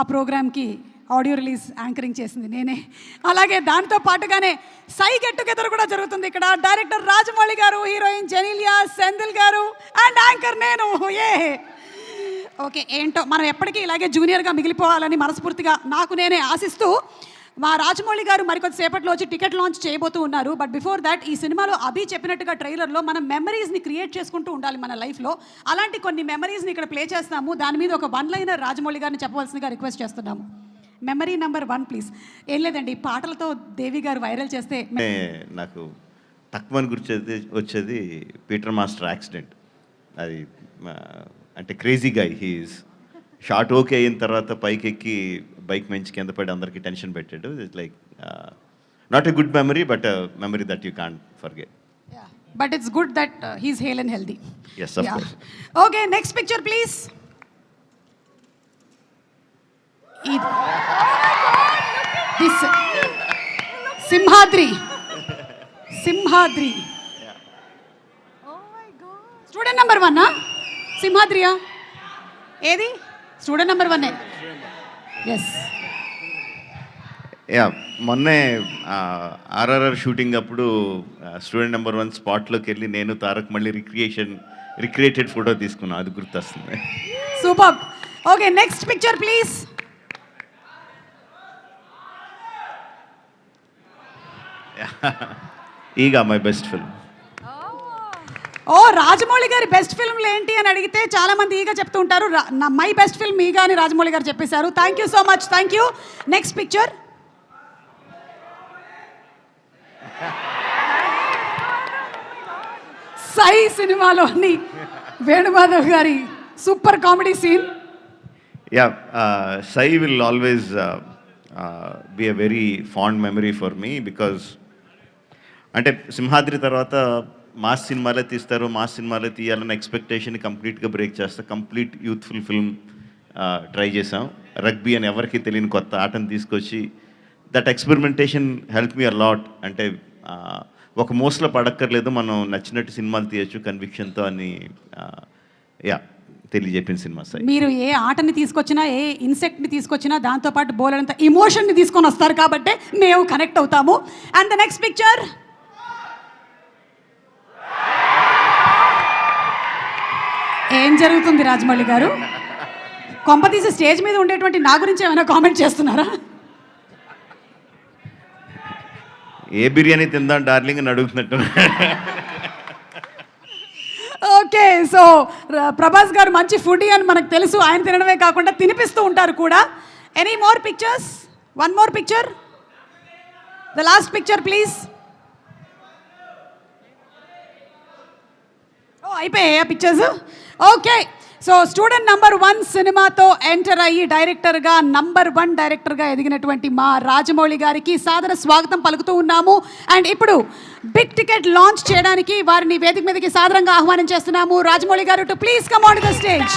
ఆ ప్రోగ్రామ్కి audio release anchoring చేసింది నేనే. అలాగే దాంతో పాటుగానే సై గెట్ టుగెదర్ కూడా జరుగుతుంది ఇక్కడ. డైరెక్టర్ రాజమౌళి గారు, హీరోయిన్ జెనీలియా సెంధిల్ గారు అండ్ యాంకర్ నేను. ఓకే, ఏంటో మనం ఎప్పటికీ ఇలాగే జూనియర్గా మిగిలిపోవాలని మనస్ఫూర్తిగా నాకు నేనే ఆశిస్తూ మా రాజమౌళి గారు మరికొద్ది సేపట్లో వచ్చి టికెట్ లాంచ్ చేయబోతూ ఉన్నారు. బట్ బిఫోర్ దాట్ ఈ సినిమాలో అభి చెప్పినట్టుగా ట్రైలర్లో మనం మెమరీస్ని క్రియేట్ చేసుకుంటూ ఉండాలి మన లైఫ్లో. అలాంటి కొన్ని మెమరీస్ని ఇక్కడ ప్లే చేస్తాము. దాని మీద ఒక వన్ లైనర్ రాజమౌళి గారిని చెప్పవలసిందిగా రిక్వెస్ట్ చేస్తున్నాము. Memory number 1 please. ఏం లేదండి, పాటలతో దేవి గారు వైరల్ చేస్తే నాకు తక్కువ గుర్చేది వచ్చేది పీటర్ మాస్టర్ యాక్సిడెంట్. అది అంటే క్రేజీ గై, హీఈస్ షార్ట్ ఓకే అయిన తర్వాత పైకి ఎక్కి బైక్ మంచి కింద పడి అందరికీ టెన్షన్ పెట్టాడు. It's like not a good memory, but memory that you can't forget. But it's good that he's hale and healthy. Yes, of course. Okay, next picture please. This Simhadri. Student number 1 సింహాద్రియా? ఏది student number 1? Yes. మొన్నే RRR shooting అప్పుడు student number 1 స్పాట్లోకి వెళ్ళి నేను తారక్ మళ్ళీ recreated photo తీసుకున్నాను. అది గుర్తొస్తుంది. Super. Okay, next picture please. Eega my best film. Oh, Rajamouli గారి బెస్ట్ ఫిల్మ్లు ఏంటి అని అడిగితే చాలా మంది ఈగా చెప్తూ ఉంటారు. మై బెస్ట్ ఫిల్మ్ ఈగా అని రాజమౌళి గారు చెప్పేశారు. Thank you so much. Thank you. Next picture. Sye సినిమాలోని వేణుమాధవ్ గారి super comedy scene. Sye will always be a very fond memory for me, because అంటే సింహాద్రి తర్వాత మాస్ సినిమాలే తీస్తారు, మాస్ సినిమాలే తీయాలన్న ఎక్స్పెక్టేషన్ కంప్లీట్గా బ్రేక్ చేస్తా. కంప్లీట్ యూత్ఫుల్ ఫిల్మ్ ట్రై చేసాం. రగ్బీ అని ఎవరికి తెలియని కొత్త ఆటను తీసుకొచ్చి that experimentation help me a lot. అంటే ఒక మోస్ట్లో పడక్కర్లేదు, మనం నచ్చినట్టు సినిమాలు తీయచ్చు కన్విక్షన్తో అని తెలియజెప్పిన సినిమా సై. మీరు ఏ ఆటని తీసుకొచ్చినా, ఏ ఇన్సెక్ట్ని తీసుకొచ్చినా దాంతోపాటు బోలెడంత ఇమోషన్ని తీసుకొని వస్తారు కాబట్టి మేము కనెక్ట్ అవుతాము. And the next picture. ఏం జరుగుతుంది రాజమౌళి గారు? కొంపతీసి స్టేజ్ మీద ఉండేటువంటి నా గురించి ఏమైనా కామెంట్ చేస్తున్నారా? ఏ బిర్యానీ తిందాం డార్లింగ్ అని అడుగుతున్నట్టు. ఓకే, సో ప్రభాస్ గారు మంచి ఫుడీ అని మనకు తెలుసు. ఆయన తినడమే కాకుండా తినిపిస్తూ ఉంటారు కూడా. Any more pictures? One more picture. The last picture please. అయిపోయాయా pictures? Okay, so student number 1 సినిమాతో ఎంటర్ అయ్యి డైరెక్టర్గా నంబర్ 1 డైరెక్టర్గా ఎదిగినటువంటి మా రాజమౌళి గారికి సాదర స్వాగతం పలుకుతూ ఉన్నాము. అండ్ ఇప్పుడు బిగ్ టికెట్ లాంచ్ చేయడానికి వారిని వేదిక మీదకి సాదరంగా ఆహ్వానం చేస్తున్నాము. రాజమౌళి గారు to please come on the stage.